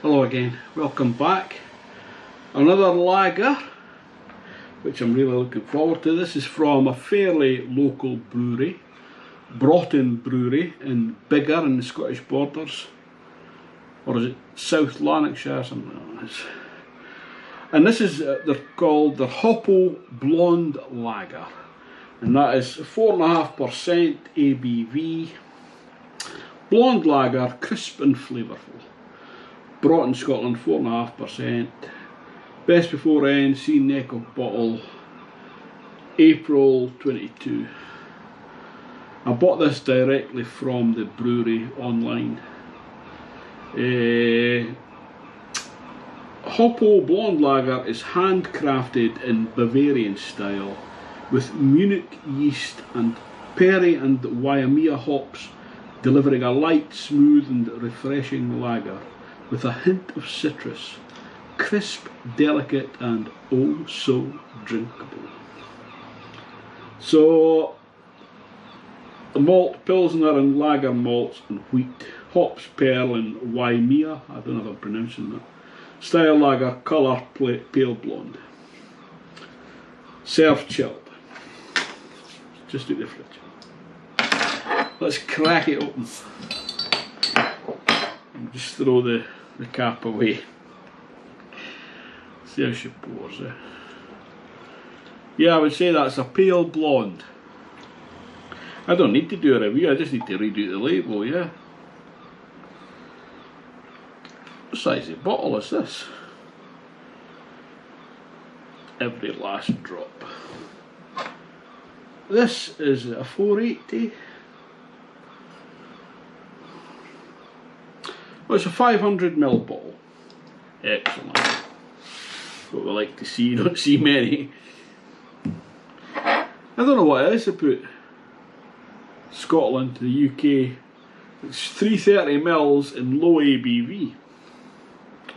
Hello again, welcome back. Another lager, which I'm really looking forward to. This is from a fairly local brewery, Broughton Brewery in Biggar in the Scottish borders. Or is it South Lanarkshire, something like that. And this is, they're called the Hopo Blonde Lager. And that is 4.5% ABV. Blonde lager, crisp and flavourful. Broughton, Scotland, 4.5%. Best before end, see neck of bottle, April 22. I bought this directly from the brewery online. Hopo Blonde Lager is handcrafted in Bavarian style with Munich yeast and Perry and Hwamart hops, delivering a light, smooth and refreshing lager with a hint of citrus, crisp, delicate and oh so drinkable. So the malt, Pilsner and lager malts and wheat, hops, pearl and Hwamart, I don't know if I'm pronouncing that. Style lager, colour pale blonde. Served chilled. Just out the fridge. Let's crack it open. And just throw the cap away. See how she pours it. Yeah, I would say that's a pale blonde. I don't need to do a review, I just need to read out the label, yeah. What size of bottle is this? Every last drop. This is a 480. Well, it's a 500ml bottle. Excellent. What we like to see, you don't see many. I don't know what it is about Scotland, the UK. It's 330ml in low ABV.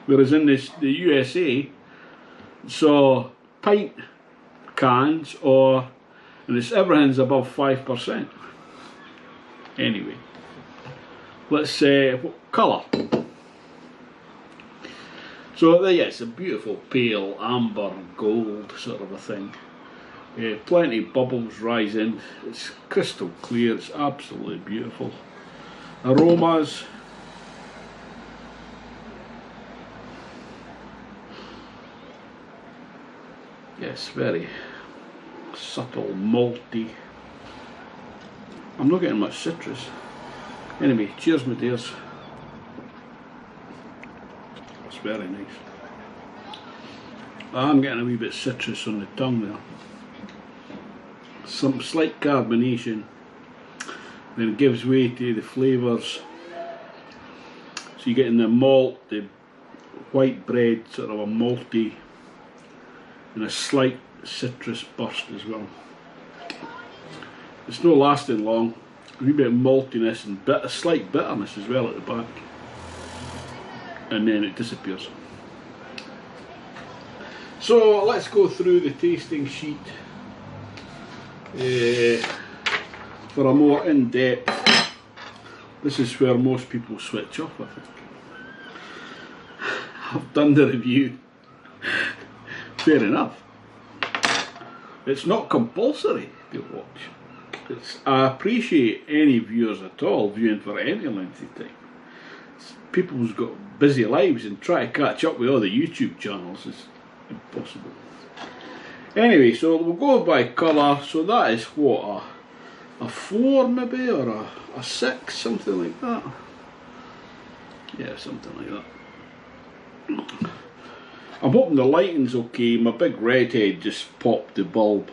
Whereas in the USA, so pint cans or, and it's everything's above 5%. Anyway, let's say colour. So yeah, it's a beautiful pale amber gold sort of a thing. Plenty of bubbles rising. It's crystal clear. It's absolutely beautiful. Aromas. Yes, very subtle, malty. I'm not getting much citrus. Anyway, cheers my dears. That's very nice. I'm getting a wee bit citrus on the tongue there. Some slight carbonation. Then it gives way to the flavours. So you're getting the malt, the white bread, sort of a malty, and a slight citrus burst as well. It's not lasting long. A wee bit of maltiness and a slight bitterness as well at the back. And then it disappears. So let's go through the tasting sheet for a more in-depth. This is where most people switch off, I think. I've done the review. Fair enough. It's not compulsory to watch. I appreciate any viewers at all viewing for any length of time. People's got busy lives and try to catch up with all the YouTube channels is impossible. Anyway, so we'll go by colour. So that is what, a 4 maybe, or a 6, something like that. Yeah, something like that. I'm hoping the lighting's okay. My big Redhead just popped the bulb,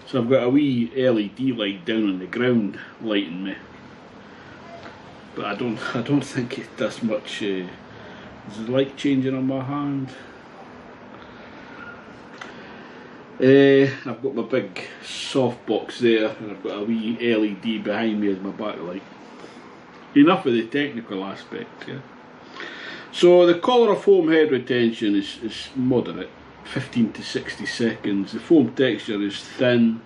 so I've got a wee LED light down on the ground lighting me. But I don't think it does much. Is the light changing on my hand? I've got my big softbox there, and I've got a wee LED behind me as my backlight. Enough of the technical aspect, yeah. So the colour of foam head retention is moderate, 15 to 60 seconds. The foam texture is thin.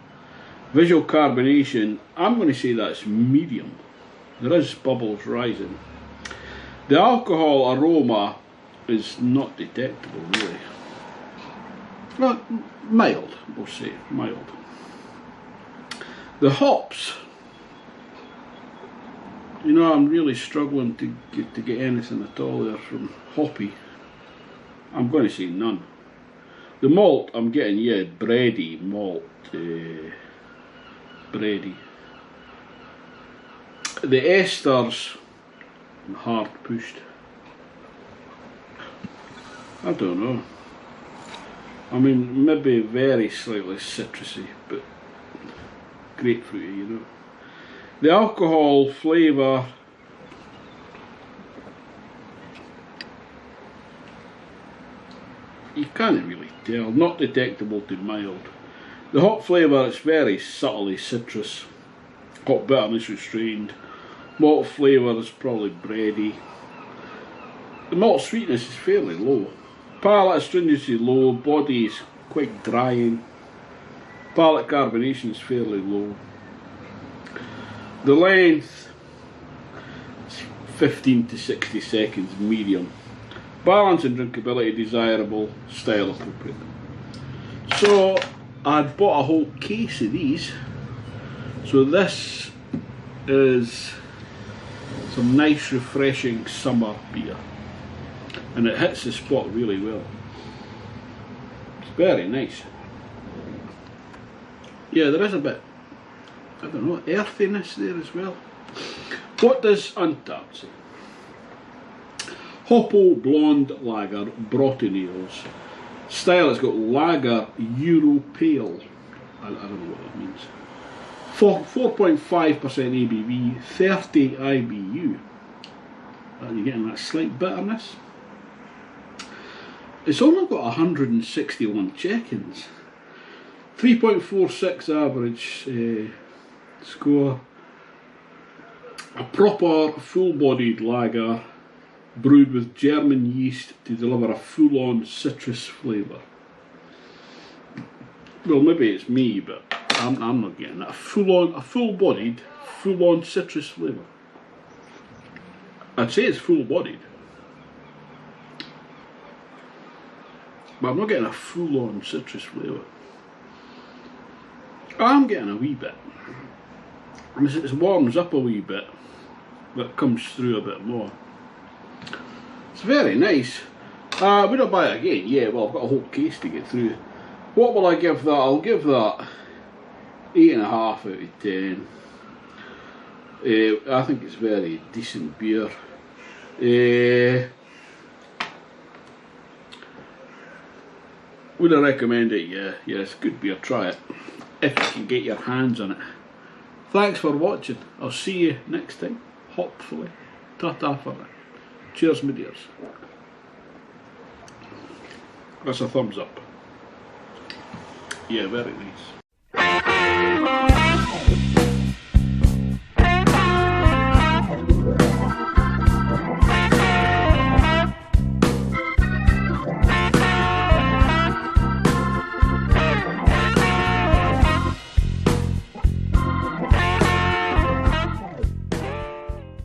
Visual carbonation, I'm going to say that's medium. There is bubbles rising. The alcohol aroma is not detectable really. Well, mild, we'll say, mild. The hops, you know, I'm really struggling to get anything at all there from hoppy. I'm going to say none. The malt, I'm getting, yeah, bready malt, bready. The esters, hard pushed. I don't know. I mean, maybe very slightly citrusy, but grapefruity, you know. The alcohol flavour, you can't really tell, not detectable to mild. The hop flavour is very subtly citrus, hop bitterness restrained. Malt flavour is probably bready. The malt sweetness is fairly low. Palate astringency low, body is quite drying. Palate carbonation is fairly low. The length is 15 to 60 seconds, medium. Balance and drinkability desirable, style appropriate. So I bought a whole case of these. So this is some nice refreshing summer beer. And it hits the spot really well. It's very nice. Yeah, there is a bit, I don't know, earthiness there as well. What does Untapped say? Hopo blonde lager, Broughton Ales. Style, it's got lager Euro pale. I don't know what that means. 4.5% ABV, 30 IBU. You're getting that slight bitterness. It's only got 161 check-ins. 3.46 average score. A proper full-bodied lager brewed with German yeast to deliver a full-on citrus flavour. Well, maybe it's me, but I'm not getting that. A full-bodied, full-on citrus flavour. I'd say it's full-bodied, but I'm not getting a full-on citrus flavour. I'm getting a wee bit. And as it warms up a wee bit, that comes through a bit more. It's very nice. Would I buy it again? Yeah, well, I've got a whole case to get through. What will I give that? I'll give that 8.5 out of 10. I think it's very decent beer. Would I recommend it? Yeah, it's good beer. Try it if you can get your hands on it. Thanks for watching. I'll see you next time. Hopefully. Ta-ta for now. Cheers, my dears. That's a thumbs up. Yeah, very nice.